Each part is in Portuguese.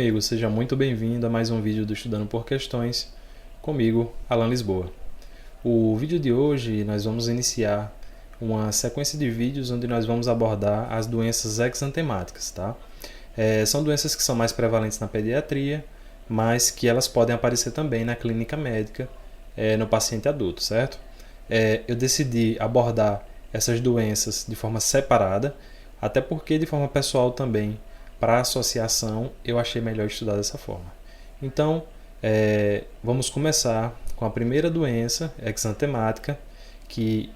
amigo, seja muito bem-vindo a mais um vídeo do Estudando por Questões, comigo, Alan Lisboa. O vídeo de hoje nós vamos iniciar uma sequência de vídeos onde nós vamos abordar as doenças exantemáticas, tá? São doenças que são mais prevalentes na pediatria, mas que elas podem aparecer também na clínica médica no paciente adulto, certo? Eu decidi abordar essas doenças de forma separada, até porque de forma pessoal também, para a associação, eu achei melhor estudar dessa forma. Então, vamos começar com a primeira doença exantemática, que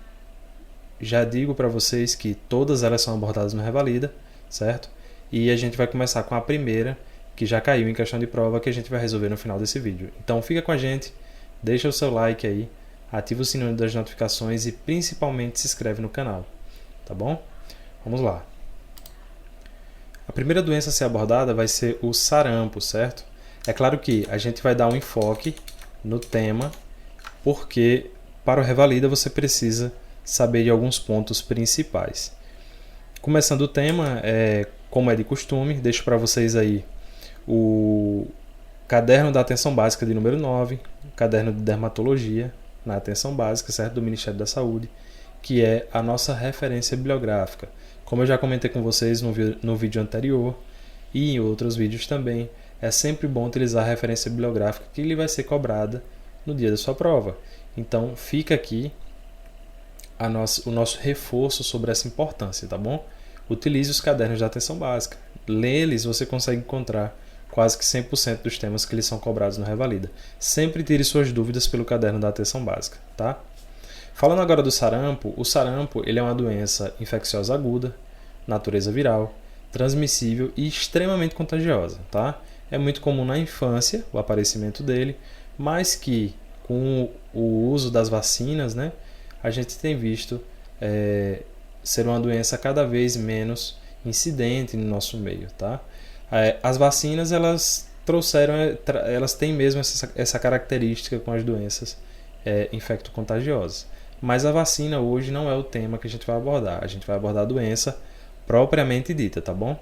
já digo para vocês que todas elas são abordadas no Revalida, certo? E a gente vai começar com a primeira, que já caiu em questão de prova, que a gente vai resolver no final desse vídeo. Então fica com a gente, deixa o seu like aí, ativa o sininho das notificações e principalmente se inscreve no canal, tá bom? Vamos lá. A primeira doença a ser abordada vai ser o sarampo, certo? É claro que a gente vai dar um enfoque no tema, porque para o Revalida você precisa saber de alguns pontos principais. Começando o tema, como é de costume, deixo para vocês aí o caderno da atenção básica de número 9, caderno de dermatologia na atenção básica, certo? Do Ministério da Saúde, que é a nossa referência bibliográfica. Como eu já comentei com vocês no vídeo anterior e em outros vídeos também, é sempre bom utilizar a referência bibliográfica que lhe vai ser cobrada no dia da sua prova. Então fica aqui o nosso reforço sobre essa importância, tá bom? Utilize os cadernos de atenção básica. Lê-los, você consegue encontrar quase que 100% dos temas que lhes são cobrados no Revalida. Sempre tire suas dúvidas pelo caderno da atenção básica, tá? Falando agora do sarampo, o sarampo ele é uma doença infecciosa aguda, natureza viral, transmissível e extremamente contagiosa, tá? É muito comum na infância o aparecimento dele, mas que com o uso das vacinas, né, a gente tem visto ser uma doença cada vez menos incidente no nosso meio, tá? As vacinas elas têm mesmo essa característica com as doenças infecto-contagiosas. Mas a vacina hoje não é o tema que a gente vai abordar. A gente vai abordar a doença propriamente dita, tá bom?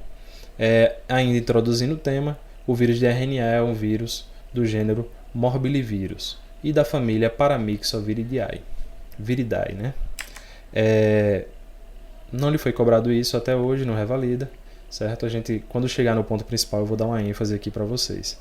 Ainda introduzindo o tema, o vírus de RNA é um vírus do gênero Morbillivirus e da família Paramyxoviridae. Viridae, né? Não lhe foi cobrado isso até hoje no Revalida, certo? Quando chegar no ponto principal, eu vou dar uma ênfase aqui para vocês.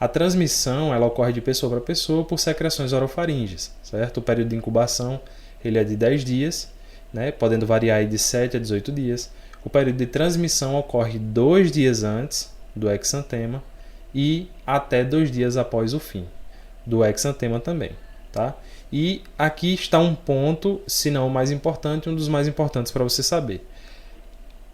A transmissão ela ocorre de pessoa para pessoa por secreções orofaríngeas, certo? O período de incubação ele é de 10 dias, né? Podendo variar de 7 a 18 dias. O período de transmissão ocorre 2 dias antes do exantema e até 2 dias após o fim do exantema também, tá? E aqui está um ponto, se não o mais importante, um dos mais importantes para você saber.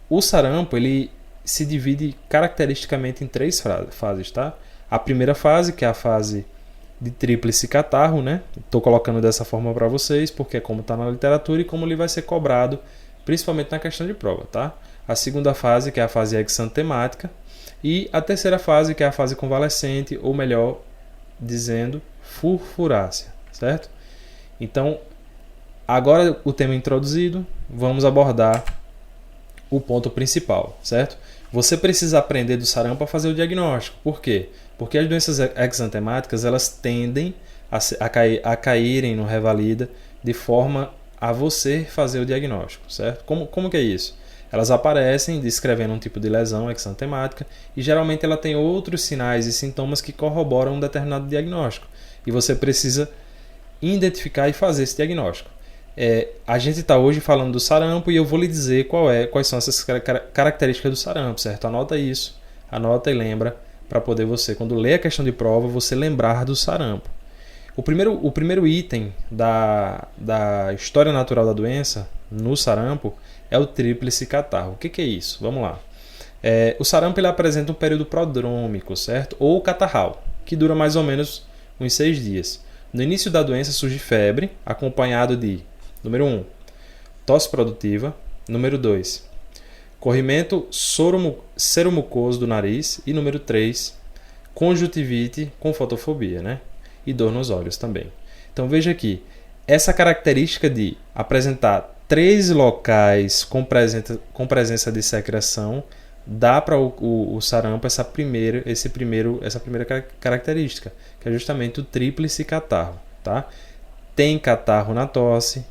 O sarampo ele se divide caracteristicamente em 3 fases, tá? A primeira fase, que é a fase de tríplice catarro, né? Estou colocando dessa forma para vocês, porque é como está na literatura e como ele vai ser cobrado, principalmente na questão de prova, tá? A segunda fase, que é a fase exantemática, e a terceira fase, que é a fase convalescente, ou melhor dizendo, furfurácea, certo? Então, agora o tema introduzido, vamos abordar o ponto principal, certo? Você precisa aprender do sarampo para fazer o diagnóstico. Por quê? Porque as doenças exantemáticas elas tendem a caírem no Revalida de forma a você fazer o diagnóstico, certo? Como que é isso? Elas aparecem descrevendo um tipo de lesão exantemática e geralmente ela tem outros sinais e sintomas que corroboram um determinado diagnóstico. E você precisa identificar e fazer esse diagnóstico. A gente está hoje falando do sarampo e eu vou lhe dizer quais são essas características do sarampo, certo? Anota isso, anota e lembra, para poder você, quando ler a questão de prova, você lembrar do sarampo. O primeiro item da história natural da doença, no sarampo, é o tríplice catarro. O que é isso? Vamos lá. O sarampo ele apresenta um período prodrômico, certo? Ou catarral, que dura mais ou menos uns 6 dias. No início da doença surge febre, acompanhado de número 1, tosse produtiva. Número 2, corrimento seromucoso do nariz. E número 3, conjuntivite com fotofobia, né? E dor nos olhos também. Então veja aqui, essa característica de apresentar 3 locais com presença de secreção dá para o sarampo essa primeira característica, que é justamente o tríplice catarro, tá? Tem catarro na tosse,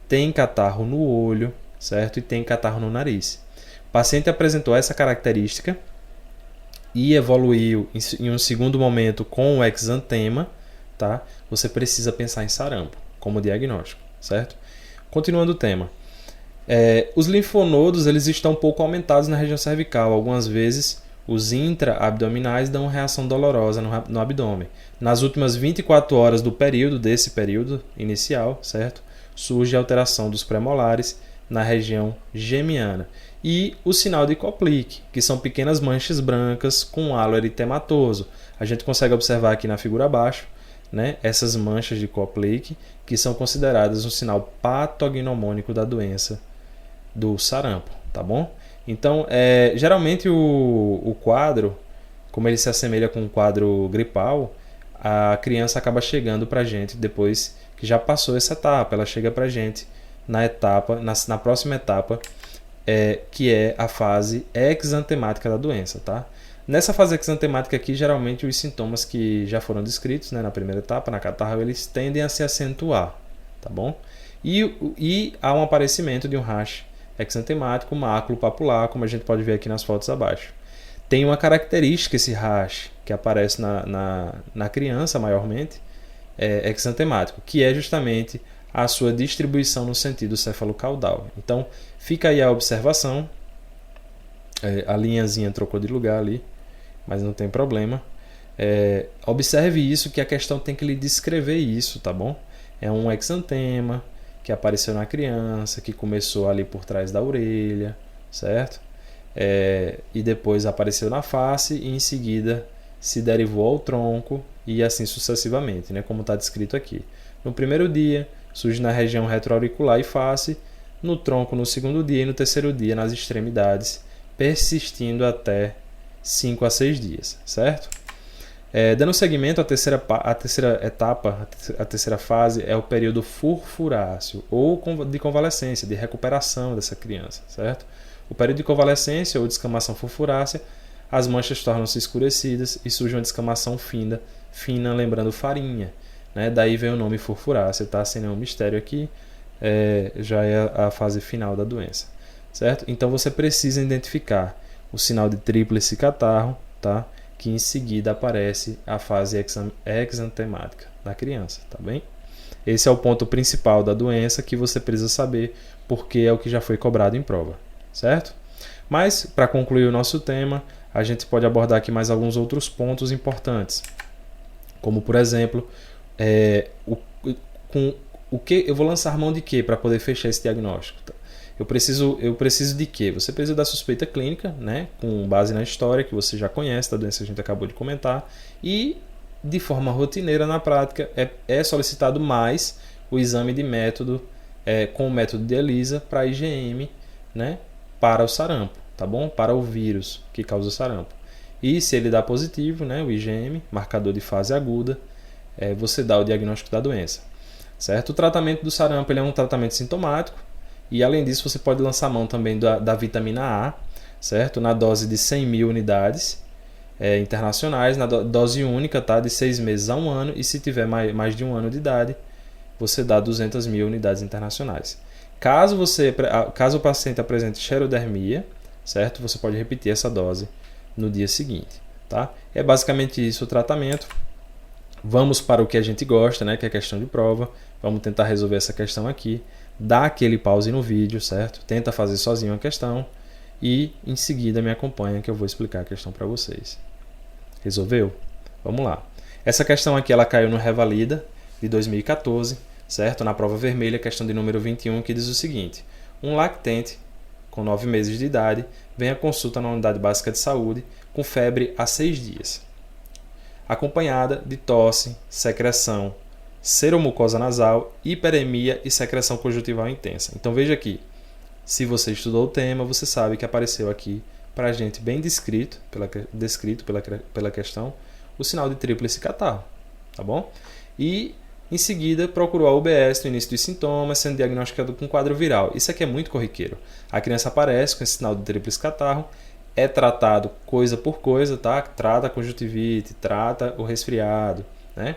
tem catarro no olho, certo? E tem catarro no nariz. O paciente apresentou essa característica e evoluiu em um segundo momento com o exantema, tá? Você precisa pensar em sarampo como diagnóstico, certo? Continuando o tema. Os linfonodos eles estão um pouco aumentados na região cervical. Algumas vezes os intra-abdominais dão reação dolorosa no abdômen. Nas últimas 24 horas desse período inicial, certo? Surge a alteração dos premolares na região gemiana. E o sinal de Koplik, que são pequenas manchas brancas com halo eritematoso. A gente consegue observar aqui na figura abaixo, né, essas manchas de Koplik, que são consideradas um sinal patognomônico da doença do sarampo, tá bom? Então, geralmente o quadro, como ele se assemelha com um quadro gripal, a criança acaba chegando para a gente depois que já passou essa etapa. Ela chega para a gente na próxima etapa, que é a fase exantemática da doença, tá? Nessa fase exantemática aqui, geralmente os sintomas que já foram descritos, né, na primeira etapa, na catarro, eles tendem a se acentuar, tá bom? E há um aparecimento de um rash exantemático, máculo papular, como a gente pode ver aqui nas fotos abaixo. Tem uma característica esse rash que aparece na criança maiormente, exantemático, que é justamente a sua distribuição no sentido cefalocaudal. Então, fica aí a observação. A linhazinha trocou de lugar ali, mas não tem problema. Observe isso, que a questão tem que lhe descrever isso, tá bom? É um exantema que apareceu na criança, que começou ali por trás da orelha, certo? E depois apareceu na face e em seguida se derivou ao tronco e assim sucessivamente, né? Como está descrito aqui. No primeiro dia, surge na região retroauricular e face, no tronco no segundo dia e no terceiro dia nas extremidades, persistindo até 5 a 6 dias, certo? Dando seguimento à terceira etapa, a terceira fase é o período furfuráceo ou de convalescência, de recuperação dessa criança, certo? O período de convalescência ou descamação furfurácea, as manchas tornam-se escurecidas e surge uma descamação fina, lembrando farinha, né? Daí vem o nome furfurácea, tá? Sem nenhum mistério aqui, já é a fase final da doença, certo? Então você precisa identificar o sinal de tríplice catarro, tá? Que em seguida aparece a fase exantemática da criança, tá bem? Esse é o ponto principal da doença que você precisa saber, porque é o que já foi cobrado em prova, certo? Mas, para concluir o nosso tema, a gente pode abordar aqui mais alguns outros pontos importantes, como por exemplo, eu vou lançar mão de quê para poder fechar esse diagnóstico? Tá? Eu preciso de quê? Você precisa da suspeita clínica, né, com base na história que você já conhece, da doença que a gente acabou de comentar, e de forma rotineira na prática é solicitado mais o exame de método com o método de ELISA para IgM, né, para o sarampo, tá bom? Para o vírus que causa o sarampo. E se ele dá positivo, né, o IgM, marcador de fase aguda, você dá o diagnóstico da doença, certo? O tratamento do sarampo ele é um tratamento sintomático. E além disso, você pode lançar mão também da vitamina A, certo? Na dose de 100.000 unidades internacionais, na dose única, tá? De 6 meses a 1 ano. E se tiver mais de 1 ano de idade, você dá 200.000 unidades internacionais. Caso o paciente apresente xerodermia, certo? Você pode repetir essa dose no dia seguinte, tá? É basicamente isso o tratamento. Vamos para o que a gente gosta, né? Que é a questão de prova. Vamos tentar resolver essa questão aqui. Dá aquele pause no vídeo, certo? Tenta fazer sozinho a questão e em seguida me acompanha que eu vou explicar a questão para vocês. Resolveu? Vamos lá. Essa questão aqui ela caiu no Revalida de 2014, certo? Na prova vermelha, questão de número 21, que diz o seguinte: um lactente com 9 meses de idade vem à consulta na unidade básica de saúde com febre há 6 dias, acompanhada de tosse, secreção, seromucosa nasal, hiperemia e secreção conjuntival intensa. Então veja aqui, se você estudou o tema, você sabe que apareceu aqui para a gente bem descrito pela questão o sinal de tríplice catarro, tá bom? E em seguida procurou a UBS no início dos sintomas, sendo diagnosticado com quadro viral. Isso aqui é muito corriqueiro. A criança aparece com esse sinal de tríplice catarro é tratado coisa por coisa, tá? Trata a conjuntivite, trata o resfriado, né?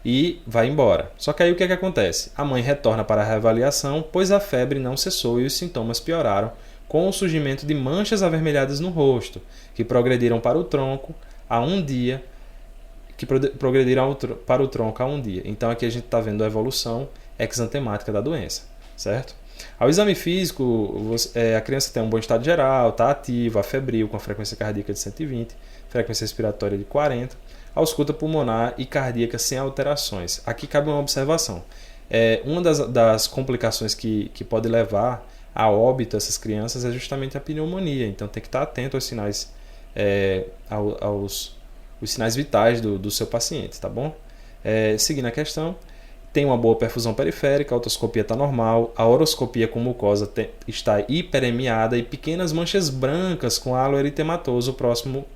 E vai embora. Só que aí o que é que acontece? A mãe retorna para a reavaliação, pois a febre não cessou e os sintomas pioraram, com o surgimento de manchas avermelhadas no rosto, que progrediram para o tronco a um dia, para o tronco a um dia. Então aqui a gente está vendo a evolução exantemática da doença, certo? Ao exame físico, a criança tem um bom estado geral, está ativa, febril, com a frequência cardíaca de 120, frequência respiratória de 40, ausculta pulmonar e cardíaca sem alterações. Aqui cabe uma observação. Uma das complicações que pode levar a óbito essas crianças é justamente a pneumonia. Então tem que estar atento aos sinais, os sinais vitais do seu paciente, tá bom? Seguindo a questão, tem uma boa perfusão periférica, a otoscopia está normal, a horoscopia com mucosa está hiperemiada e pequenas manchas brancas com halo eritematoso próximo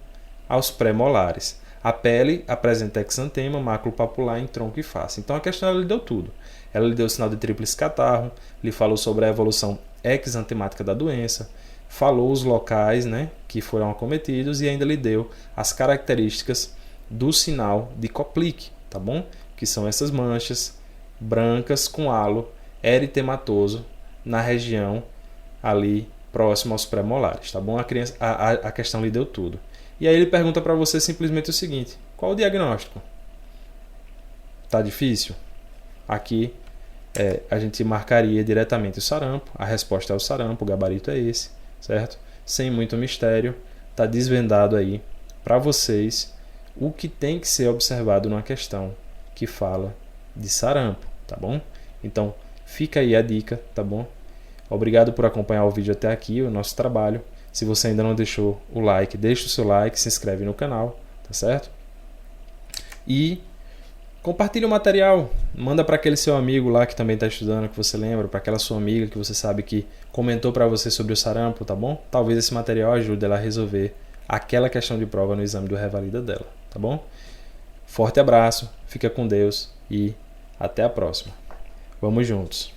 aos pré-molares. A pele apresenta exantema, máculo papular em tronco e face. Então a questão ela lhe deu tudo. Ela lhe deu o sinal de tríplice catarro, lhe falou sobre a evolução exantemática da doença, falou os locais, né, que foram acometidos e ainda lhe deu as características do sinal de Koplik, tá bom? Que são essas manchas brancas com halo eritematoso na região ali próximo aos pré-molares, tá bom? A questão lhe deu tudo. E aí ele pergunta para você simplesmente o seguinte: qual o diagnóstico? Tá difícil? Aqui a gente marcaria diretamente o sarampo. A resposta é o sarampo, o gabarito é esse, certo? Sem muito mistério, tá desvendado aí para vocês o que tem que ser observado numa questão que fala de sarampo, tá bom? Então fica aí a dica, tá bom? Obrigado por acompanhar o vídeo até aqui, o nosso trabalho. Se você ainda não deixou o like, deixa o seu like, se inscreve no canal, tá certo? E compartilha o material, manda para aquele seu amigo lá que também está estudando, que você lembra, para aquela sua amiga que você sabe que comentou para você sobre o sarampo, tá bom? Talvez esse material ajude ela a resolver aquela questão de prova no exame do Revalida dela, tá bom? Forte abraço, fica com Deus e até a próxima. Vamos juntos!